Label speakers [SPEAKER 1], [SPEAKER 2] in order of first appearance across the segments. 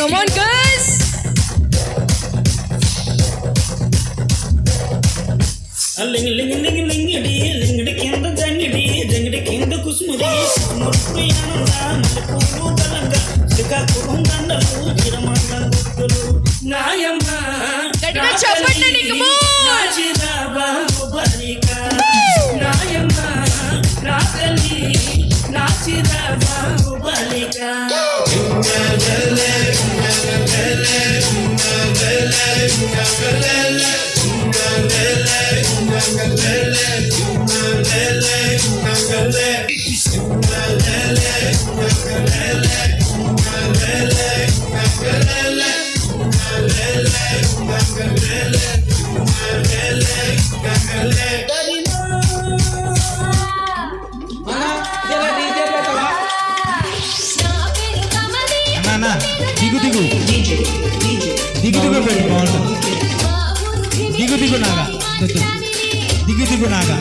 [SPEAKER 1] Come on, guys.
[SPEAKER 2] లింగ్ లింగ్ లింగ్ Lingidi Lingidi కింద జంగిడి జంగిడి కింద కుసుముడి మురుకుడు ఆనంద మల్లెపూలు బలంగా శ్రీకాకుళం దండలు గిరమండ గుర్తులు నాయమ్మ
[SPEAKER 1] గట్టిగా చెప్పండి నీకు
[SPEAKER 2] నాచిరాబా బలిక నాయమ్మ రాకలి నాచిరాబా బలిక
[SPEAKER 3] దిగు దిగు దిగు దిగు పెట్టి బాగుంటుంది దిగు దిగు నాగా దిగు దిగు నాగా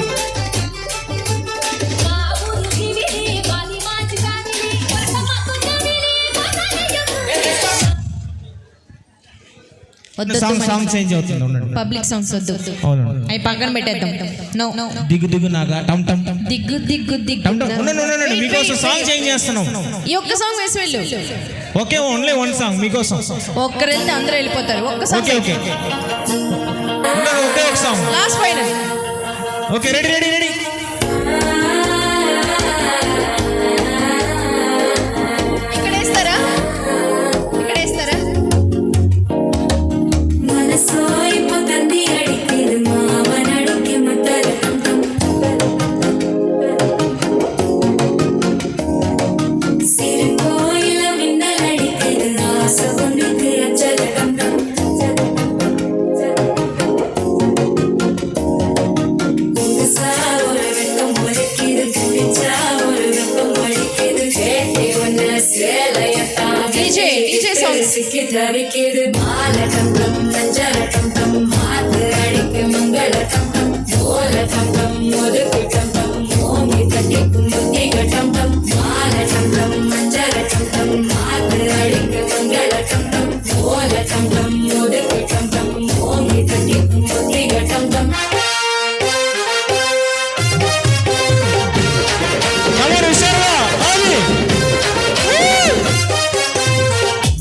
[SPEAKER 3] సాంగ్ చేంజ్ అవుతుంది ఉండండి
[SPEAKER 1] పబ్లిక్ సాంగ్స్ వద్దు
[SPEAKER 3] అవునండి
[SPEAKER 1] అవి పక్కన పెట్టేద్దాం నో
[SPEAKER 3] దిగు దిగు నాగా టమ్ టమ్ టమ్
[SPEAKER 1] దిగ్గు దిగ్గు దిగ్గు
[SPEAKER 3] టమ్ టమ్ ఉండండి మీకోసం సాంగ్ చేంజ్ చేస్తున్నాం
[SPEAKER 1] ఈ ఒక్క సాంగ్ వేసి వెళ్ళు
[SPEAKER 3] ఓకే ఓన్లీ వన్ సాంగ్ మీకోసం
[SPEAKER 1] ఒక్కరు వెళ్తే అందరూ వెళ్ళిపోతారు ఒక్క సాంగ్
[SPEAKER 3] ఓకే ఓకే ఓకే ఒక song
[SPEAKER 1] last final
[SPEAKER 3] okay ready ready ready
[SPEAKER 1] ఇక్కడ వేస్తారా ఇక్కడ వేస్తారా DJ songs.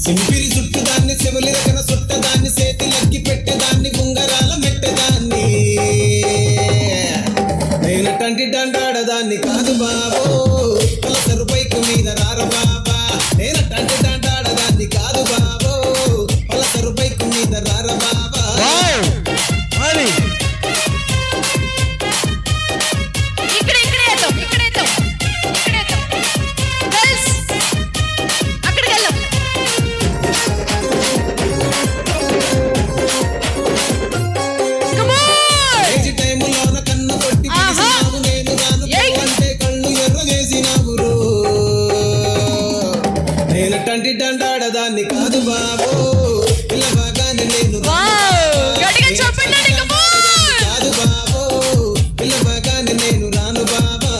[SPEAKER 4] సింపిరి చుట్టుదాన్ని చెవులి రకన చుట్టదాన్ని చేతిలక్కి పెట్టేదాన్ని ఉంగరాల మెట్టదాన్ని నేను టంటి డంటాడదాన్ని కాదు బాబో పలసరు బైకు మీద రార బాబా నేను టంటి డంటాడదాన్ని కాదు బాబో పలసరు బైకు మీద రార బాబా టంటి డంటాడదాన్ని కాదు బాబో పిల్లబాగానే నేను కాదు బాబో పిల్లబాగానే నేను రాను బాబా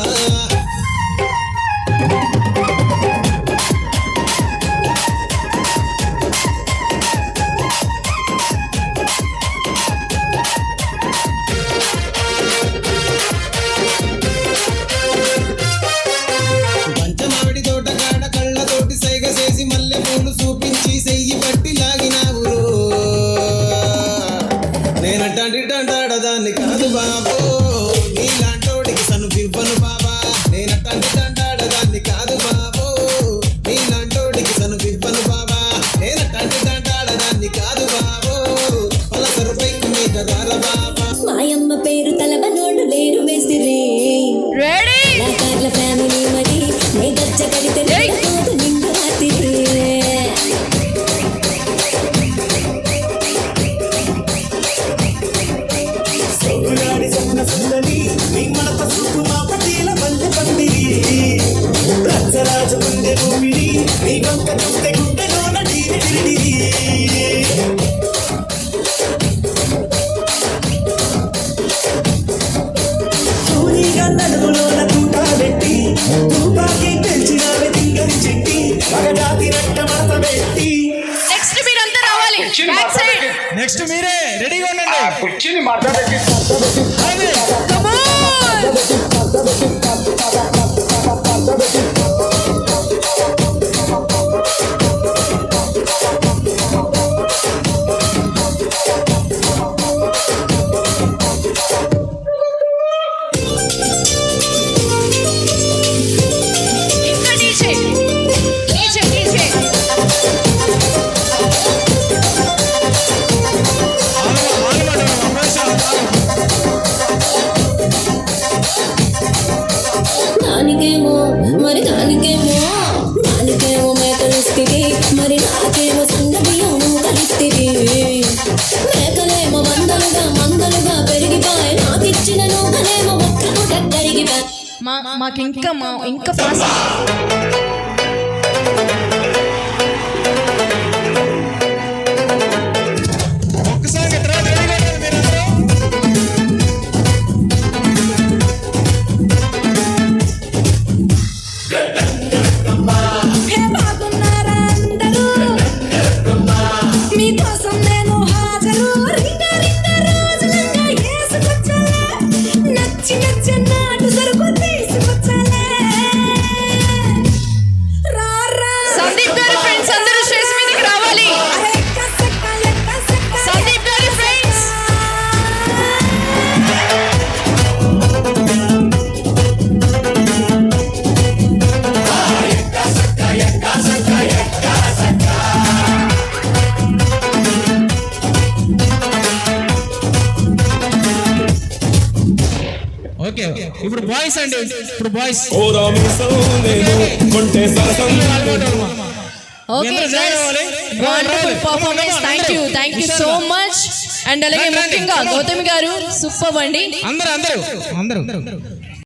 [SPEAKER 4] పంచమావిడి తోట కాడ కళ్ళతోటి సైగ చేసి మల్లె పూలు చూపించి సెయ్యి పట్టి లాగినావు నేనటంటి డంటాడదాన్ని కాదు బాబో నీలాంటోడికి సను పివ్వను బాబా నేనటంటి డంటాడదాన్ని కాదు బాబో నీలాంటోడికి సను పివ్వను బాబా నేనటంటి డంటాడదాన్ని కాదు బాబో పలసరు బైకు మీద రార బాబా
[SPEAKER 5] మాయమ్మ పేరు తలబనోళ్ళు లేరు వేసిరే
[SPEAKER 1] రెడీ
[SPEAKER 5] నాకార్ల ఫ్యామిలీ మరి నే గజ్జ కడితే కాదు నిండు రాత్రి
[SPEAKER 4] సోకులాడి సన్న సుందరి నీ మనత సుక్కు మా పటీల మల్లె పందిరి రచ్చరాజు ముందె భూమిని నీ వంక చూస్తే గుండెలోన డీరి సూరిగా నలుగులోన తూట పెట్టి తూపాకి పెంచినావే తింగరి చెట్టి మగజాతి రట్ట మడత పెట్టి
[SPEAKER 3] నెక్స్ట్ మీరే రెడీగా ఉండండి.
[SPEAKER 6] కుర్చీని మాట్లాడేసి
[SPEAKER 3] అది.
[SPEAKER 1] Come on! ఇంకా DJ.
[SPEAKER 5] దానికేమో మరి దానికేమో మేకలిస్తివి, మరి నాకేమో సన్న బియ్యం కలిస్తివి. మేకలేమో మందలుగా పెరిగిపోయి, నాకిచ్చిన నూకలేమో ఒక్క పూట కరిగిపోయి.
[SPEAKER 1] మాకు ఇంకా ఫాస్ట్.
[SPEAKER 3] ఒక్కసారి రెడీగా ఉండండి మీరందరూ.
[SPEAKER 5] బాగున్నారా అందరూ? మీకోసం నేను హాజరు. రింగా రోజులంగా వేసుకొచ్చాలే, నచ్చి నాటు సరుకు తీసుకొచ్చాలే. రారా
[SPEAKER 1] సందీప్ గారి ఫ్రెండ్స్ అందరూ స్టేజ్ మీదకి రావాలి. సందీప్ గారి ఫ్రెండ్స్.
[SPEAKER 3] ఓకే ఇప్పుడు బాయ్స్ అండి. ఇప్పుడు boys
[SPEAKER 1] okay wonderful performance. Thank you so much. And అలాగే ముఖ్యంగా గౌతమి గారు సూపర్ అండి.
[SPEAKER 3] అందరూ